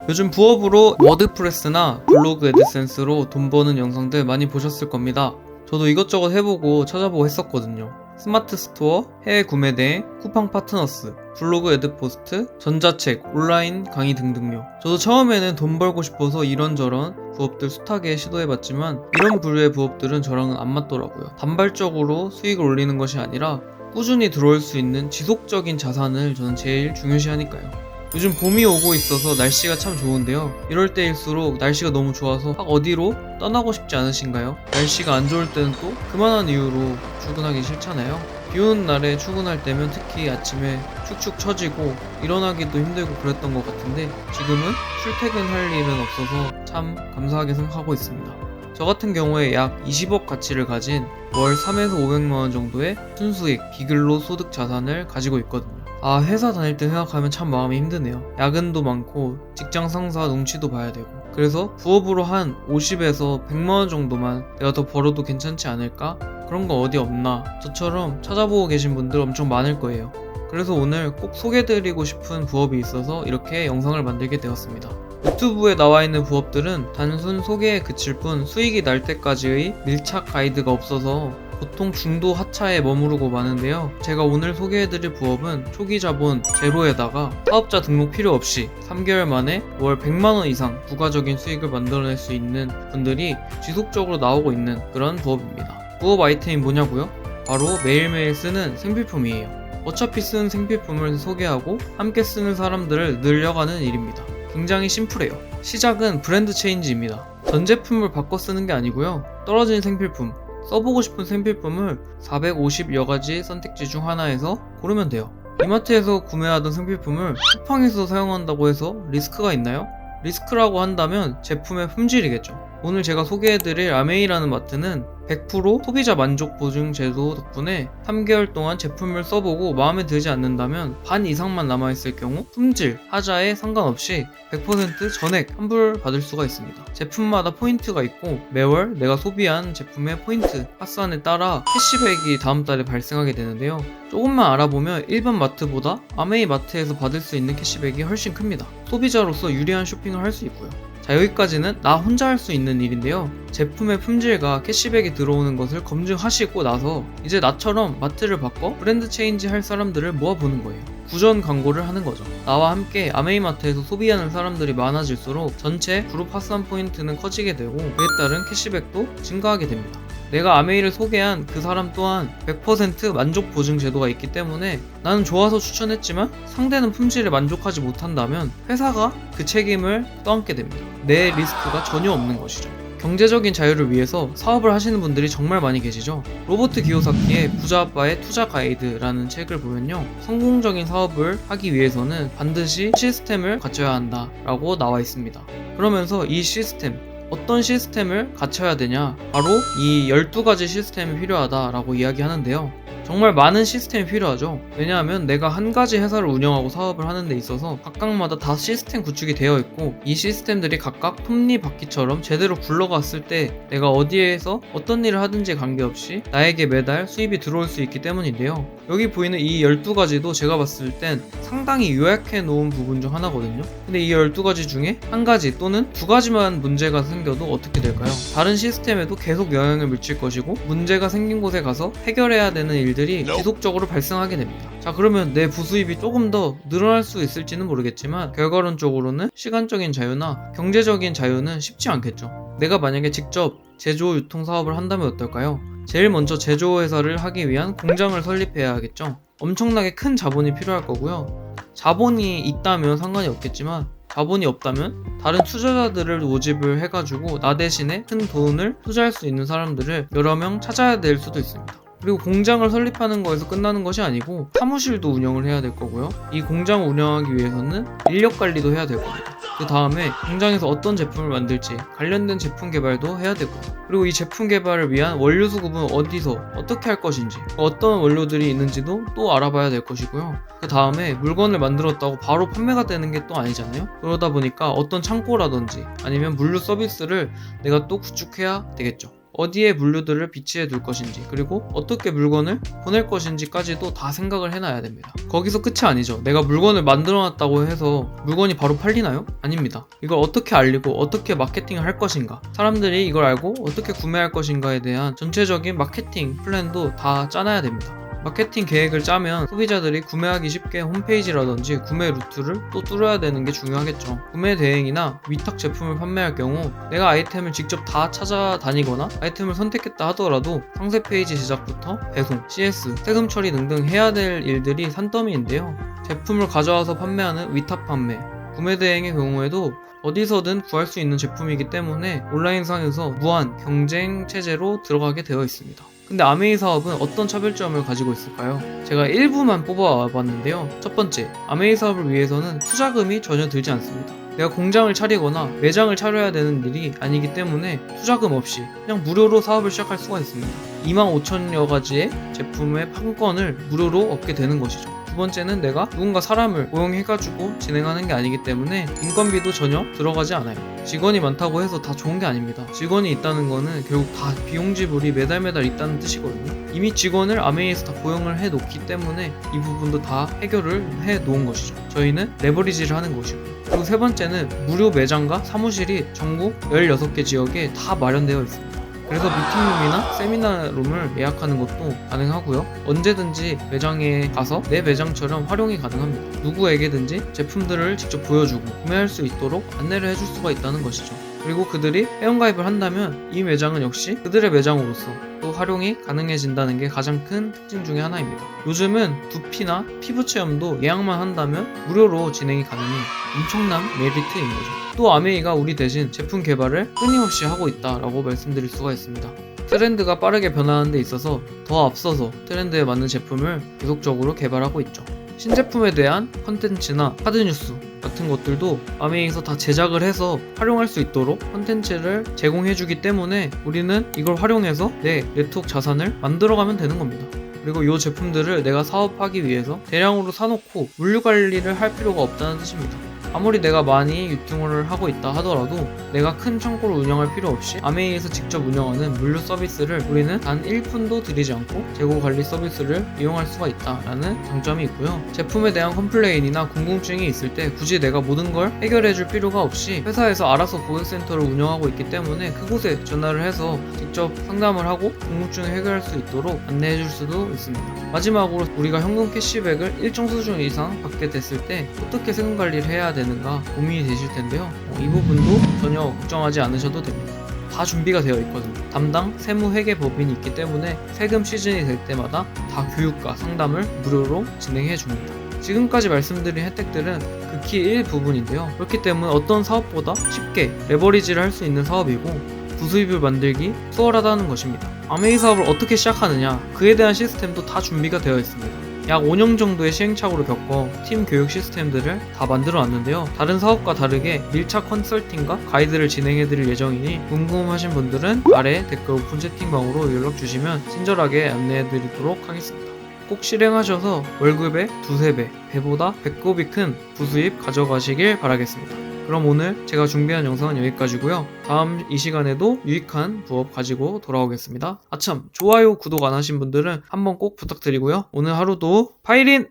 요즘 부업으로 워드프레스나 블로그 애드센스로 돈 버는 영상들 많이 보셨을 겁니다. 저도 이것저것 해보고 찾아보고 했었거든요. 스마트 스토어, 해외 구매 대행, 쿠팡 파트너스, 블로그 애드포스트, 전자책, 온라인 강의 등등요. 저도 처음에는 돈 벌고 싶어서 이런저런 부업들 숱하게 시도해봤지만 이런 부류의 부업들은 저랑은 안 맞더라고요. 단발적으로 수익을 올리는 것이 아니라 꾸준히 들어올 수 있는 지속적인 자산을 저는 제일 중요시하니까요. 요즘 봄이 오고 있어서 날씨가 참 좋은데요. 이럴 때일수록 날씨가 너무 좋아서 확 어디로 떠나고 싶지 않으신가요? 날씨가 안 좋을 때는 또 그만한 이유로 출근하기 싫잖아요. 비 오는 날에 출근할 때면 특히 아침에 축축 처지고 일어나기도 힘들고 그랬던 것 같은데 지금은 출퇴근할 일은 없어서 참 감사하게 생각하고 있습니다. 저 같은 경우에 약 20억 가치를 가진 월 3에서 500만원 정도의 순수익, 비근로 소득 자산을 가지고 있거든요. 회사 다닐 때 생각하면 참 마음이 힘드네요. 야근도 많고 직장 상사 눈치도 봐야 되고 그래서 부업으로 한 50에서 100만원 정도만 내가 더 벌어도 괜찮지 않을까? 그런 거 어디 없나? 저처럼 찾아보고 계신 분들 엄청 많을 거예요. 그래서 오늘 꼭 소개해드리고 싶은 부업이 있어서 이렇게 영상을 만들게 되었습니다. 유튜브에 나와 있는 부업들은 단순 소개에 그칠 뿐 수익이 날 때까지의 밀착 가이드가 없어서 보통 중도 하차에 머무르고 마는데요. 제가 오늘 소개해드릴 부업은 초기 자본 제로에다가 사업자 등록 필요 없이 3개월 만에 월 100만원 이상 부가적인 수익을 만들어낼 수 있는 분들이 지속적으로 나오고 있는 그런 부업입니다. 부업 아이템이 뭐냐고요? 바로 매일매일 쓰는 생필품이에요. 어차피 쓰는 생필품을 소개하고 함께 쓰는 사람들을 늘려가는 일입니다. 굉장히 심플해요. 시작은 브랜드 체인지입니다. 전 제품을 바꿔 쓰는 게 아니고요. 떨어진 생필품, 써보고 싶은 생필품을 450여 가지 선택지 중 하나에서 고르면 돼요. 이마트에서 구매하던 생필품을 쿠팡에서 사용한다고 해서 리스크가 있나요? 리스크라고 한다면 제품의 품질이겠죠. 오늘 제가 소개해드릴 아메이라는 마트는 100% 소비자 만족 보증 제도 덕분에 3개월 동안 제품을 써보고 마음에 들지 않는다면 반 이상만 남아있을 경우 품질, 하자에 상관없이 100% 전액 환불 받을 수가 있습니다. 제품마다 포인트가 있고 매월 내가 소비한 제품의 포인트, 합산에 따라 캐시백이 다음 달에 발생하게 되는데요. 조금만 알아보면 일반 마트보다 아메이 마트에서 받을 수 있는 캐시백이 훨씬 큽니다. 소비자로서 유리한 쇼핑을 할 수 있고요. 자, 여기까지는 나 혼자 할 수 있는 일인데요. 제품의 품질과 캐시백이 들어오는 것을 검증하시고 나서 이제 나처럼 마트를 바꿔 브랜드 체인지 할 사람들을 모아보는 거예요. 구전 광고를 하는 거죠. 나와 함께 아메이마트에서 소비하는 사람들이 많아질수록 전체 그룹 합산 포인트는 커지게 되고 그에 따른 캐시백도 증가하게 됩니다. 내가 아메이를 소개한 그 사람 또한 100% 만족 보증 제도가 있기 때문에 나는 좋아서 추천했지만 상대는 품질에 만족하지 못한다면 회사가 그 책임을 떠안게 됩니다. 내 리스크가 전혀 없는 것이죠. 경제적인 자유를 위해서 사업을 하시는 분들이 정말 많이 계시죠. 로버트 기요사키의 부자 아빠의 투자 가이드라는 책을 보면요. 성공적인 사업을 하기 위해서는 반드시 시스템을 갖춰야 한다 라고 나와 있습니다. 그러면서 이 시스템, 어떤 시스템을 갖춰야 되냐? 바로 이 12가지 시스템이 필요하다라고 이야기하는데요. 정말 많은 시스템이 필요하죠. 왜냐하면 내가 한 가지 회사를 운영하고 사업을 하는 데 있어서 각각마다 다 시스템 구축이 되어 있고 이 시스템들이 각각 톱니바퀴처럼 제대로 굴러갔을 때 내가 어디에서 어떤 일을 하든지 관계없이 나에게 매달 수입이 들어올 수 있기 때문인데요. 여기 보이는 이 12가지도 제가 봤을 땐 상당히 요약해 놓은 부분 중 하나거든요. 근데 이 12가지 중에 한 가지 또는 두 가지만 문제가 생겨도 어떻게 될까요? 다른 시스템에도 계속 영향을 미칠 것이고 문제가 생긴 곳에 가서 해결해야 되는 일들이 지속적으로 발생하게 됩니다. 자, 그러면 내 부수입이 조금 더 늘어날 수 있을지는 모르겠지만 결과론적으로는 시간적인 자유나 경제적인 자유는 쉽지 않겠죠. 내가 만약에 직접 제조 유통 사업을 한다면 어떨까요? 제일 먼저 제조 회사를 하기 위한 공장을 설립해야 하겠죠. 엄청나게 큰 자본이 필요할 거고요. 자본이 있다면 상관이 없겠지만 자본이 없다면 다른 투자자들을 모집을 해가지고 나 대신에 큰 돈을 투자할 수 있는 사람들을 여러 명 찾아야 될 수도 있습니다. 그리고 공장을 설립하는 거에서 끝나는 것이 아니고 사무실도 운영을 해야 될 거고요. 이 공장을 운영하기 위해서는 인력 관리도 해야 될 겁니다. 그 다음에 공장에서 어떤 제품을 만들지 관련된 제품 개발도 해야 되고요. 그리고 이 제품 개발을 위한 원료 수급은 어디서 어떻게 할 것인지 어떤 원료들이 있는지도 또 알아봐야 될 것이고요. 그 다음에 물건을 만들었다고 바로 판매가 되는 게 또 아니잖아요. 그러다 보니까 어떤 창고라든지 아니면 물류 서비스를 내가 또 구축해야 되겠죠. 어디에 물류들을 비치해 둘 것인지, 그리고 어떻게 물건을 보낼 것인지까지도 다 생각을 해놔야 됩니다. 거기서 끝이 아니죠. 내가 물건을 만들어놨다고 해서 물건이 바로 팔리나요? 아닙니다. 이걸 어떻게 알리고 어떻게 마케팅을 할 것인가, 사람들이 이걸 알고 어떻게 구매할 것인가에 대한 전체적인 마케팅 플랜도 다 짜놔야 됩니다. 마케팅 계획을 짜면 소비자들이 구매하기 쉽게 홈페이지라든지 구매 루트를 또 뚫어야 되는 게 중요하겠죠. 구매 대행이나 위탁 제품을 판매할 경우 내가 아이템을 직접 다 찾아다니거나 아이템을 선택했다 하더라도 상세 페이지 제작부터 배송, CS, 세금 처리 등등 해야 될 일들이 산더미인데요. 제품을 가져와서 판매하는 위탁 판매, 구매 대행의 경우에도 어디서든 구할 수 있는 제품이기 때문에 온라인상에서 무한 경쟁 체제로 들어가게 되어 있습니다. 근데 아메이 사업은 어떤 차별점을 가지고 있을까요? 제가 일부만 뽑아봤는데요. 첫 번째, 아메이 사업을 위해서는 투자금이 전혀 들지 않습니다. 내가 공장을 차리거나 매장을 차려야 되는 일이 아니기 때문에 투자금 없이 그냥 무료로 사업을 시작할 수가 있습니다. 25,000여 가지의 제품의 판권을 무료로 얻게 되는 것이죠. 두 번째는 내가 누군가 사람을 고용해가지고 진행하는 게 아니기 때문에 인건비도 전혀 들어가지 않아요. 직원이 많다고 해서 다 좋은 게 아닙니다. 직원이 있다는 거는 결국 다 비용 지불이 매달 있다는 뜻이거든요. 이미 직원을 아메이에서 다 고용을 해 놓기 때문에 이 부분도 다 해결을 해 놓은 것이죠. 저희는 레버리지를 하는 것이고, 그리고 세 번째는 무료 매장과 사무실이 전국 16개 지역에 다 마련되어 있습니다. 그래서 미팅룸이나 세미나룸을 예약하는 것도 가능하고요. 언제든지 매장에 가서 내 매장처럼 활용이 가능합니다. 누구에게든지 제품들을 직접 보여주고 구매할 수 있도록 안내를 해줄 수가 있다는 것이죠. 그리고 그들이 회원가입을 한다면 이 매장은 역시 그들의 매장으로서 또 활용이 가능해진다는 게 가장 큰 특징 중에 하나입니다. 요즘은 두피나 피부 체험도 예약만 한다면 무료로 진행이 가능해 엄청난 메리트인 거죠. 또 아메이가 우리 대신 제품 개발을 끊임없이 하고 있다라고 말씀드릴 수가 있습니다. 트렌드가 빠르게 변화하는 데 있어서 더 앞서서 트렌드에 맞는 제품을 계속적으로 개발하고 있죠. 신제품에 대한 컨텐츠나 카드뉴스 같은 것들도 아메이에서 다 제작을 해서 활용할 수 있도록 컨텐츠를 제공해주기 때문에 우리는 이걸 활용해서 내 네트워크 자산을 만들어가면 되는 겁니다. 그리고 이 제품들을 내가 사업하기 위해서 대량으로 사놓고 물류 관리를 할 필요가 없다는 뜻입니다. 아무리 내가 많이 유통을 하고 있다 하더라도 내가 큰 창고를 운영할 필요 없이 아메이에서 직접 운영하는 물류 서비스를 우리는 단 1푼도 들이지 않고 재고 관리 서비스를 이용할 수가 있다라는 장점이 있고요. 제품에 대한 컴플레인이나 궁금증이 있을 때 굳이 내가 모든 걸 해결해 줄 필요가 없이 회사에서 알아서 고객센터를 운영하고 있기 때문에 그곳에 전화를 해서 직접 상담을 하고 궁금증을 해결할 수 있도록 안내해 줄 수도 있습니다. 마지막으로 우리가 현금 캐시백을 일정 수준 이상 받게 됐을 때 어떻게 세금 관리를 해야 되는가 고민이 되실 텐데요. 이 부분도 전혀 걱정하지 않으셔도 됩니다. 다 준비가 되어 있거든요. 담당 세무회계법인이 있기 때문에 세금 시즌이 될 때마다 다 교육과 상담을 무료로 진행해 줍니다. 지금까지 말씀드린 혜택들은 극히 일부분인데요. 그렇기 때문에 어떤 사업보다 쉽게 레버리지를 할 수 있는 사업이고 부수입을 만들기 수월하다는 것입니다. 아메이 사업을 어떻게 시작하느냐, 그에 대한 시스템도 다 준비가 되어 있습니다. 약 5년 정도의 시행착오를 겪어 팀 교육 시스템들을 다 만들어 놨는데요. 다른 사업과 다르게 밀착 컨설팅과 가이드를 진행해 드릴 예정이니 궁금하신 분들은 아래 댓글 오픈 채팅방으로 연락 주시면 친절하게 안내해 드리도록 하겠습니다. 꼭 실행하셔서 월급의 2~3배, 배보다 배꼽이 큰 부수입 가져가시길 바라겠습니다. 그럼 오늘 제가 준비한 영상은 여기까지고요. 다음 이 시간에도 유익한 부업 가지고 돌아오겠습니다. 아참, 좋아요, 구독 안 하신 분들은 한번 꼭 부탁드리고요. 오늘 하루도 파이린!